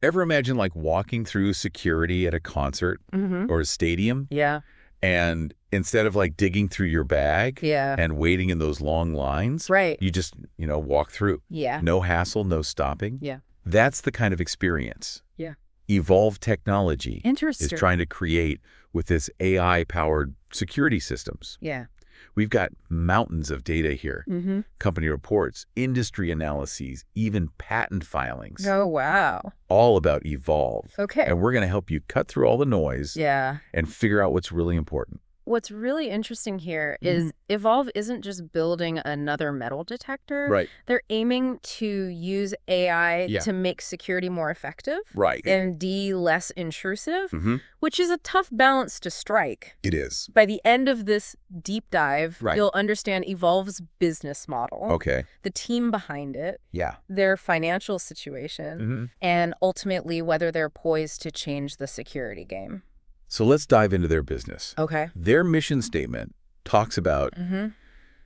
Ever imagine like walking through security at a concert or a stadium, Yeah. and instead of like digging through your bag Yeah. and waiting in those long lines, Right. you just, walk through. Yeah. No hassle, no stopping. Yeah. That's the kind of experience Yeah. Evolv Technology is Interesting. trying to create with this AI-powered security systems. Yeah. We've got mountains of data here, Mm-hmm. company reports, industry analyses, even patent filings, Oh, wow. all about Evolv. Okay. And we're going to help you cut through all the noise Yeah. and figure out what's really important. What's really interesting here is Evolv isn't just building another metal detector. Right. They're aiming to use AI Yeah. to make security more effective Right. and less intrusive, Mm-hmm. which is a tough balance to strike. It is. By the end of this deep dive, Right. you'll understand Evolv's business model, Okay. the team behind it, Yeah. their financial situation, and ultimately whether they're poised to change the security game. So let's dive into their business. Okay. Their mission statement talks about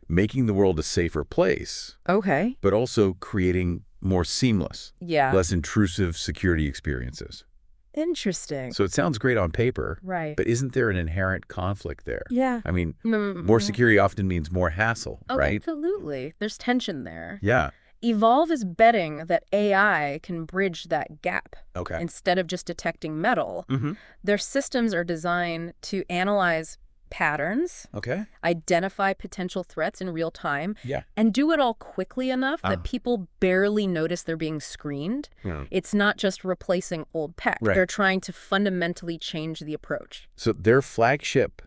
making the world a safer place, Okay. but also creating more seamless, Yeah. less intrusive security experiences. Interesting. So it sounds great on paper, Right. but isn't there an inherent conflict there? Yeah. I mean, more security often means more hassle, Oh, right? absolutely. There's tension there. Yeah. Evolv is betting that AI can bridge that gap. Okay. Instead of just detecting metal, their systems are designed to analyze patterns, Okay. identify potential threats in real time, Yeah. and do it all quickly enough that people barely notice they're being screened. It's not just replacing old tech. Right. They're trying to fundamentally change the approach. So their flagship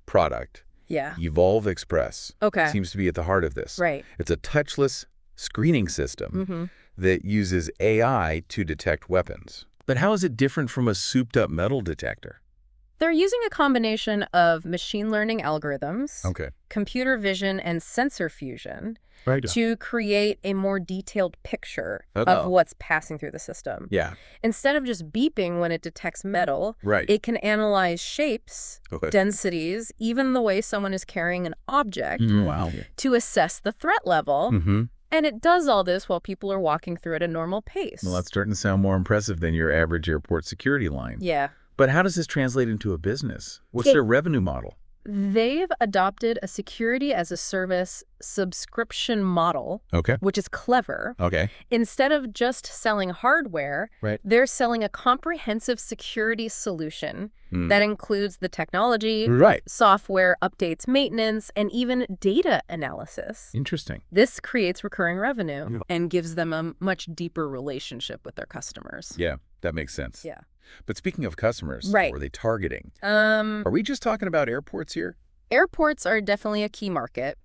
product, Yeah. Evolv Express, Okay. seems to be at the heart of this. Right. It's a touchless screening system that uses AI to detect weapons. But how is it different from a souped-up metal detector? They're using a combination of machine learning algorithms, Okay. computer vision, and sensor fusion Right. to create a more detailed picture Oh. of what's passing through the system. Yeah. Instead of just beeping when it detects metal, Right. it can analyze shapes, Okay. densities, even the way someone is carrying an object Wow. to assess the threat level. And it does all this while people are walking through at a normal pace. Well, that's starting to sound more impressive than your average airport security line. Yeah. But how does this translate into a business? What's their revenue model? They've adopted a security as a service subscription model, Okay. which is clever. Okay. Instead of just selling hardware, Right. they're selling a comprehensive security solution that includes the technology, Right. software, updates, maintenance, and even data analysis. Interesting. This creates recurring revenue and gives them a much deeper relationship with their customers. Yeah, that makes sense. Yeah. But speaking of customers, Right. who are they targeting? Are we just talking about airports here? Airports are definitely a key market,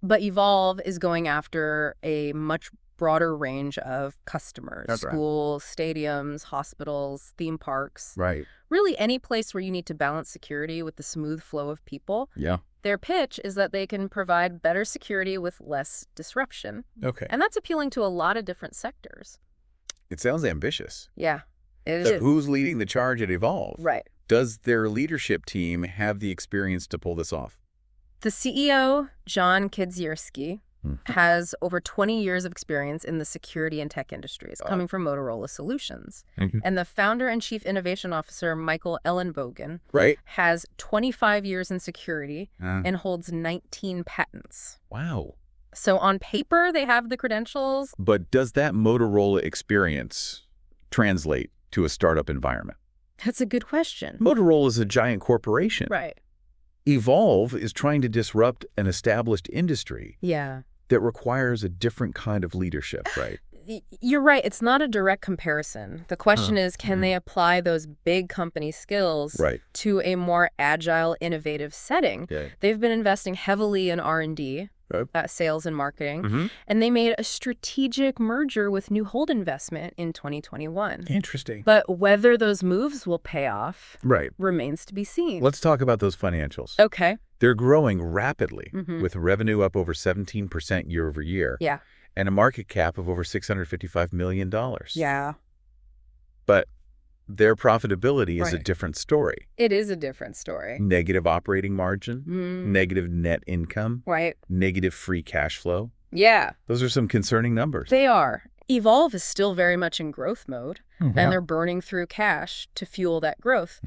but Evolv is going after a much broader range of customers. That's right. Schools, stadiums, hospitals, theme parks. Right. Really any place where you need to balance security with the smooth flow of people. Yeah. Their pitch is that they can provide better security with less disruption. Okay. And that's appealing to a lot of different sectors. It sounds ambitious. Yeah, it So is. who's leading the charge at Evolv? Right. Does their leadership team have the experience to pull this off? The CEO, John Kiedzierski, has over 20 years of experience in the security and tech industries, coming from Motorola Solutions. And the founder and chief innovation officer, Michael Ellenbogen, Right. has 25 years in security and holds 19 patents. Wow. So on paper, they have the credentials. But does that Motorola experience translate to a startup environment? That's a good question. Motorola is a giant corporation. Right. Evolv is trying to disrupt an established industry Yeah. that requires a different kind of leadership, right? You're right. It's not a direct comparison. The question is, can they apply those big company skills Right. to a more agile, innovative setting? Yeah. They've been investing heavily in R&D, sales and marketing, and they made a strategic merger with New Hold Investment in 2021. Interesting. But whether those moves will pay off Right. remains to be seen. Let's talk about those financials. Okay. They're growing rapidly with revenue up over 17% year over year. Yeah. And a market cap of over $655 million. Yeah. But their profitability is a Right. different story. It is a different story. Negative operating margin, negative net income, Right. negative free cash flow. Yeah. Those are some concerning numbers. They are. Evolv is still very much in growth mode, Yeah. and they're burning through cash to fuel that growth.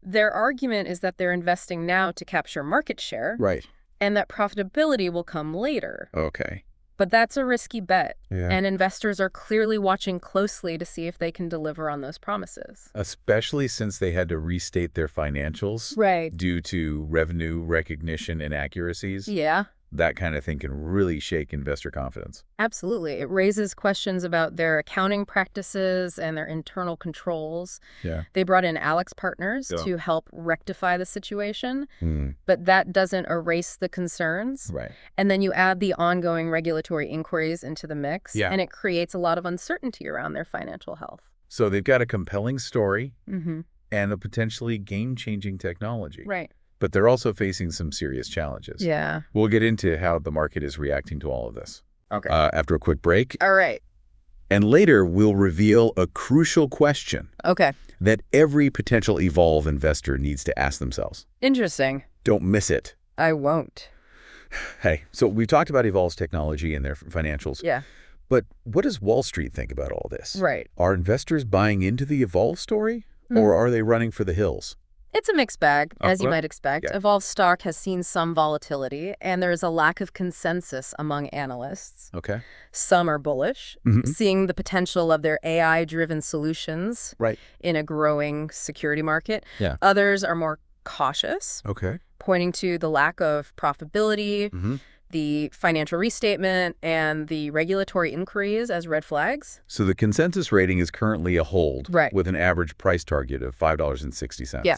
Their argument is that they're investing now to capture market share, Right. and that profitability will come later. Okay. But that's a risky bet, Yeah. and investors are clearly watching closely to see if they can deliver on those promises. Especially since they had to restate their financials Right. due to revenue recognition inaccuracies. Yeah. That kind of thing can really shake investor confidence. Absolutely. It raises questions about their accounting practices and their internal controls. Yeah. They brought in Alex Partners Yeah. to help rectify the situation, but that doesn't erase the concerns. Right. And then you add the ongoing regulatory inquiries into the mix, Yeah. and it creates a lot of uncertainty around their financial health. So they've got a compelling story Mm-hmm. and a potentially game-changing technology. Right. But they're also facing some serious challenges. Yeah. We'll get into how the market is reacting to all of this. Okay. After a quick break. All right. And later, we'll reveal a crucial question Okay. that every potential Evolv investor needs to ask themselves. Interesting. Don't miss it. I won't. Hey, so we've talked about Evolv's technology and their financials. Yeah. But what does Wall Street think about all this? Right. Are investors buying into the Evolv story, or are they running for the hills? It's a mixed bag, as you Okay. might expect. Yeah. Evolv stock has seen some volatility, and there is a lack of consensus among analysts. Okay. Some are bullish, seeing the potential of their AI-driven solutions Right. in a growing security market. Yeah. Others are more cautious, Okay. pointing to the lack of profitability, the financial restatement, and the regulatory inquiries as red flags. So the consensus rating is currently a hold, Right. with an average price target of $5.60. Yeah.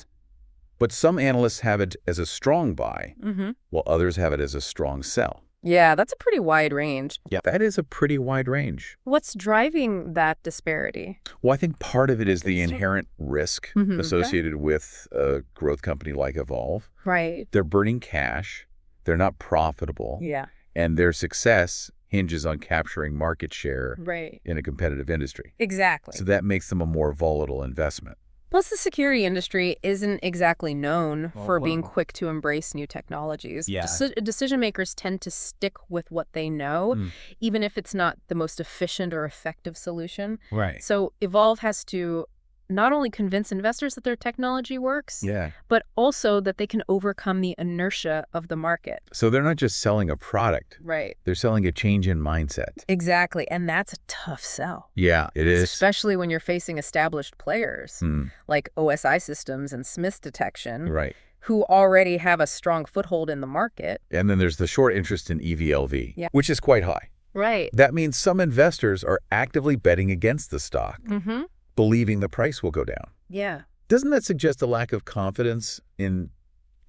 But some analysts have it as a strong buy, Mm-hmm. while others have it as a strong sell. Yeah, that's a pretty wide range. Yeah. That is a pretty wide range. What's driving that disparity? Well, I think part of it is the inherent risk Mhm. associated with a growth company like Evolv. Right. They're burning cash, they're not profitable, Yeah. and their success hinges on capturing market share Right. in a competitive industry. Exactly. So that makes them a more volatile investment. Plus, the security industry isn't exactly known for being quick to embrace new technologies. Yeah. Decision makers tend to stick with what they know, even if it's not the most efficient or effective solution. Right. So Evolv has to not only convince investors that their technology works, Yeah. but also that they can overcome the inertia of the market. So they're not just selling a product, Right. they're selling a change in mindset. Exactly. And that's a tough sell. Yeah, it is. Especially when you're facing established players like OSI Systems and Smiths Detection, Right. who already have a strong foothold in the market. And then there's the short interest in EVLV, Yeah. which is quite high. Right. That means some investors are actively betting against the stock, Mm-hmm. believing the price will go down. Yeah. Doesn't that suggest a lack of confidence in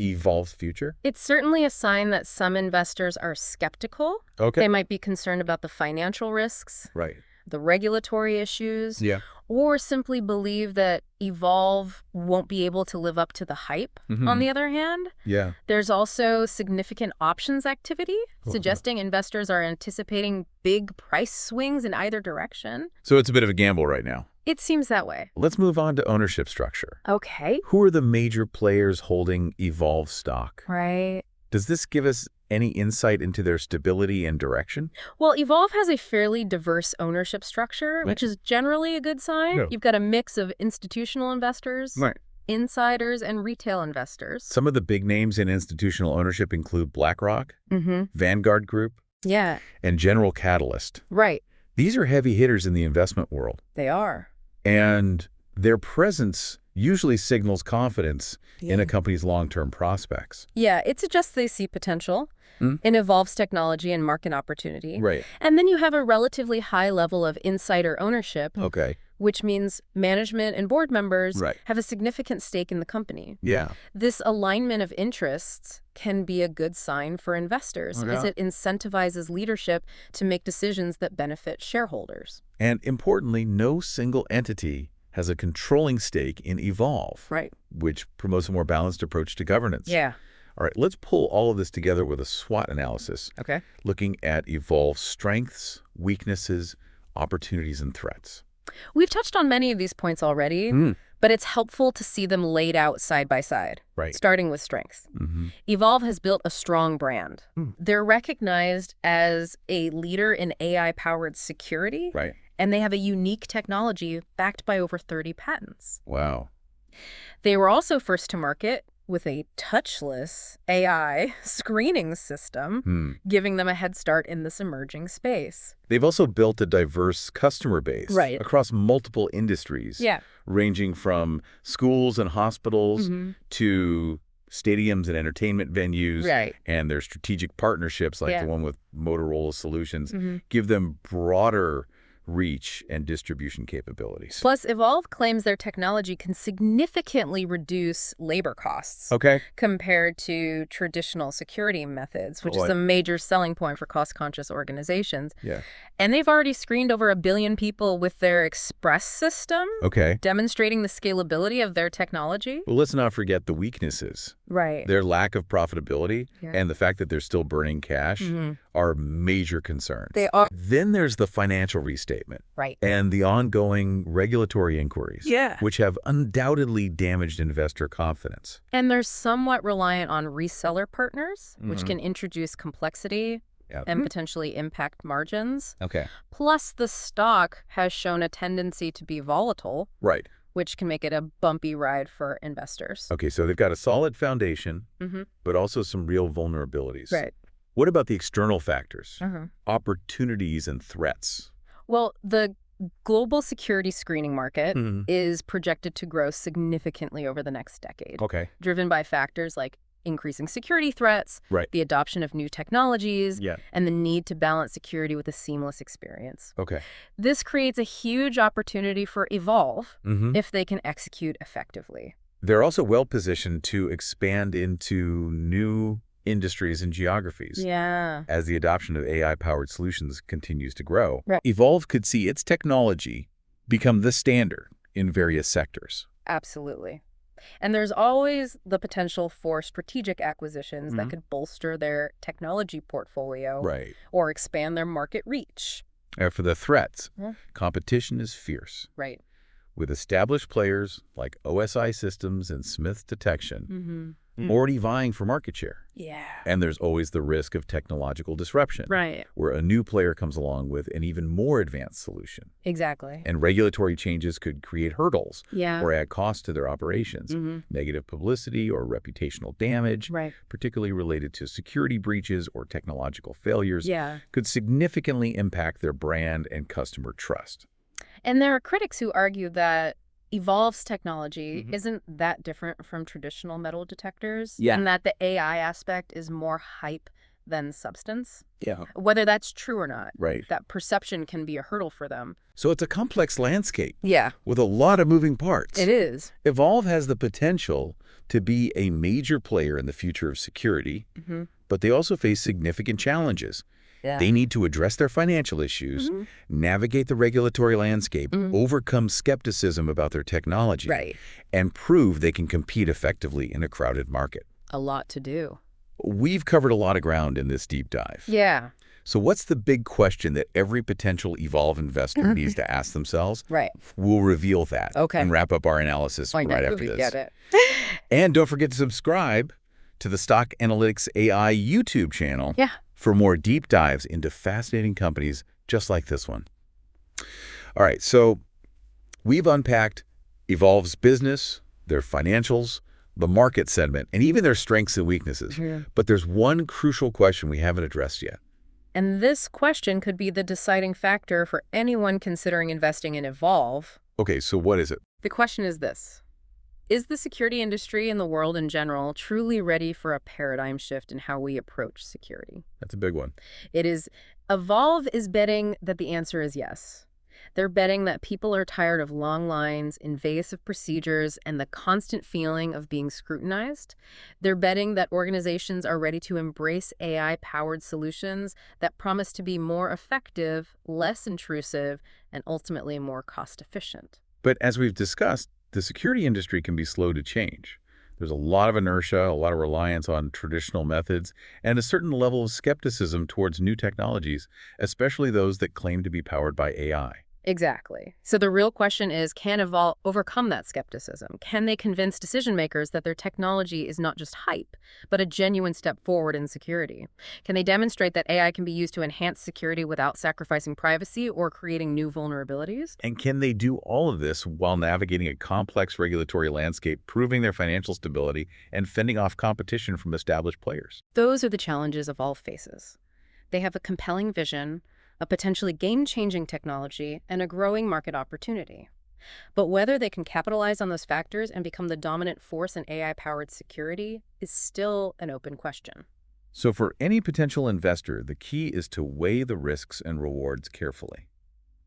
Evolv's future? It's certainly a sign that some investors are skeptical. Okay. They might be concerned about the financial risks, Right. the regulatory issues, Yeah. or simply believe that Evolv won't be able to live up to the hype. On the other hand, Yeah. there's also significant options activity, suggesting investors are anticipating big price swings in either direction. So it's a bit of a gamble right now. It seems that way. Let's move on to ownership structure. Okay. Who are the major players holding Evolv stock? Right. Does this give us any insight into their stability and direction? Well, Evolv has a fairly diverse ownership structure, which is generally a good sign. Yeah. You've got a mix of institutional investors, insiders, and retail investors. Some of the big names in institutional ownership include BlackRock, Vanguard Group, Yeah, and General Catalyst. right. These are heavy hitters in the investment world, They are. and their presence usually signals confidence in a company's long-term prospects. Yeah, it suggests they see potential in Evolv's technology and market opportunity. Right. And then you have a relatively high level of insider ownership, Okay. which means management and board members Right. have a significant stake in the company. Yeah. This alignment of interests can be a good sign for investors, as Okay. it incentivizes leadership to make decisions that benefit shareholders. And importantly, no single entity has a controlling stake in Evolv, Right. which promotes a more balanced approach to governance. Yeah. All right, let's pull all of this together with a SWOT analysis, Okay. looking at Evolv's strengths, weaknesses, opportunities, and threats. We've touched on many of these points already, but it's helpful to see them laid out side by side, Right. starting with strengths. Evolv has built a strong brand. They're recognized as a leader in AI-powered security Right. And they have a unique technology backed by over 30 patents. Wow. They were also first to market with a touchless AI screening system, giving them a head start in this emerging space. They've also built a diverse customer base across multiple industries, ranging from schools and hospitals to stadiums and entertainment venues, and their strategic partnerships like the one with Motorola Solutions give them broader reach and distribution capabilities. Plus, Evolv claims their technology can significantly reduce labor costs compared to traditional security methods, which is a major selling point for cost-conscious organizations. And they've already screened over 1 billion people with their Express system, demonstrating the scalability of their technology. Well, let's not forget the weaknesses. Their lack of profitability and the fact that they're still burning cash are major concerns. They are. Then there's the financial restatement and the ongoing regulatory inquiries, which have undoubtedly damaged investor confidence. And they're somewhat reliant on reseller partners, which can introduce complexity and potentially impact margins. Plus, the stock has shown a tendency to be volatile, which can make it a bumpy ride for investors. So they've got a solid foundation, but also some real vulnerabilities. What about the external factors, opportunities and threats? Well, the global security screening market is projected to grow significantly over the next decade, driven by factors like increasing security threats, the adoption of new technologies, and the need to balance security with a seamless experience. This creates a huge opportunity for Evolv if they can execute effectively. They're also well-positioned to expand into new industries and geographies as the adoption of AI-powered solutions continues to grow. Evolv could see its technology become the standard in various sectors. Absolutely. And there's always the potential for strategic acquisitions that could bolster their technology portfolio or expand their market reach. For the threats, competition is fierce. With established players like OSI Systems and Smith Detection already vying for market share. And there's always the risk of technological disruption, where a new player comes along with an even more advanced solution. And regulatory changes could create hurdles or add costs to their operations. Negative publicity or reputational damage, particularly related to security breaches or technological failures, could significantly impact their brand and customer trust. And there are critics who argue that Evolv's technology isn't that different from traditional metal detectors, and that the AI aspect is more hype than substance. Whether that's true or not, that perception can be a hurdle for them. So it's a complex landscape with a lot of moving parts. It is. Evolv has the potential to be a major player in the future of security, but they also face significant challenges. They need to address their financial issues, navigate the regulatory landscape, overcome skepticism about their technology, and prove they can compete effectively in a crowded market. A lot to do. We've covered a lot of ground in this deep dive. So what's the big question that every potential Evolv investor needs to ask themselves? We'll reveal that and wrap up our analysis right after this. And don't forget to subscribe to the Stock Analytics AI YouTube channel for more deep dives into fascinating companies just like this one. All right, so we've unpacked Evolv's business, their financials, the market segment, and even their strengths and weaknesses. But there's one crucial question we haven't addressed yet. And this question could be the deciding factor for anyone considering investing in Evolv. So what is it? The question is this. Is the security industry and the world in general truly ready for a paradigm shift in how we approach security? That's a big one. It is. Evolv is betting that the answer is yes. They're betting that people are tired of long lines, invasive procedures, and the constant feeling of being scrutinized. They're betting that organizations are ready to embrace AI-powered solutions that promise to be more effective, less intrusive, and ultimately more cost-efficient. But as we've discussed, the security industry can be slow to change. There's a lot of inertia, a lot of reliance on traditional methods, and a certain level of skepticism towards new technologies, especially those that claim to be powered by AI. Exactly. So the real question is, can Evolv overcome that skepticism? Can they convince decision makers that their technology is not just hype, but a genuine step forward in security? Can they demonstrate that AI can be used to enhance security without sacrificing privacy or creating new vulnerabilities? And can they do all of this while navigating a complex regulatory landscape, proving their financial stability, and fending off competition from established players? Those are the challenges Evolv faces. They have a compelling vision, a potentially game-changing technology, and a growing market opportunity. But whether they can capitalize on those factors and become the dominant force in AI-powered security is still an open question. So for any potential investor, the key is to weigh the risks and rewards carefully.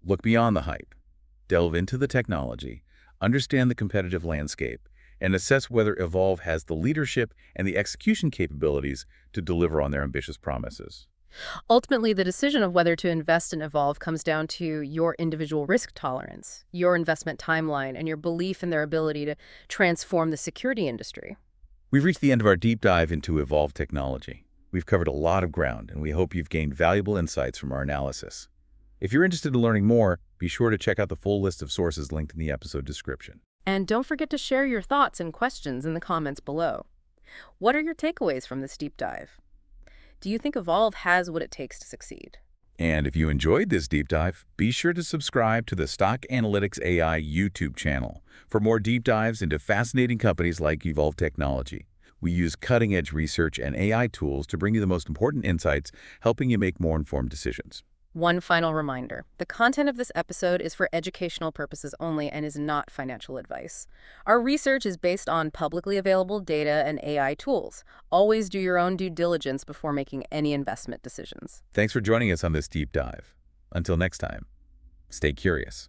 Look beyond the hype, delve into the technology, understand the competitive landscape, and assess whether Evolv has the leadership and the execution capabilities to deliver on their ambitious promises. Ultimately, the decision of whether to invest in Evolv comes down to your individual risk tolerance, your investment timeline, and your belief in their ability to transform the security industry. We've reached the end of our deep dive into Evolv Technology. We've covered a lot of ground, and we hope you've gained valuable insights from our analysis. If you're interested in learning more, be sure to check out the full list of sources linked in the episode description. And don't forget to share your thoughts and questions in the comments below. What are your takeaways from this deep dive? Do you think Evolv has what it takes to succeed? And if you enjoyed this deep dive, be sure to subscribe to the Stock Analytics AI YouTube channel for more deep dives into fascinating companies like Evolv Technology. We use cutting-edge research and AI tools to bring you the most important insights, helping you make more informed decisions. One final reminder, the content of this episode is for educational purposes only and is not financial advice. Our research is based on publicly available data and AI tools. Always do your own due diligence before making any investment decisions. Thanks for joining us on this deep dive. Until next time, stay curious.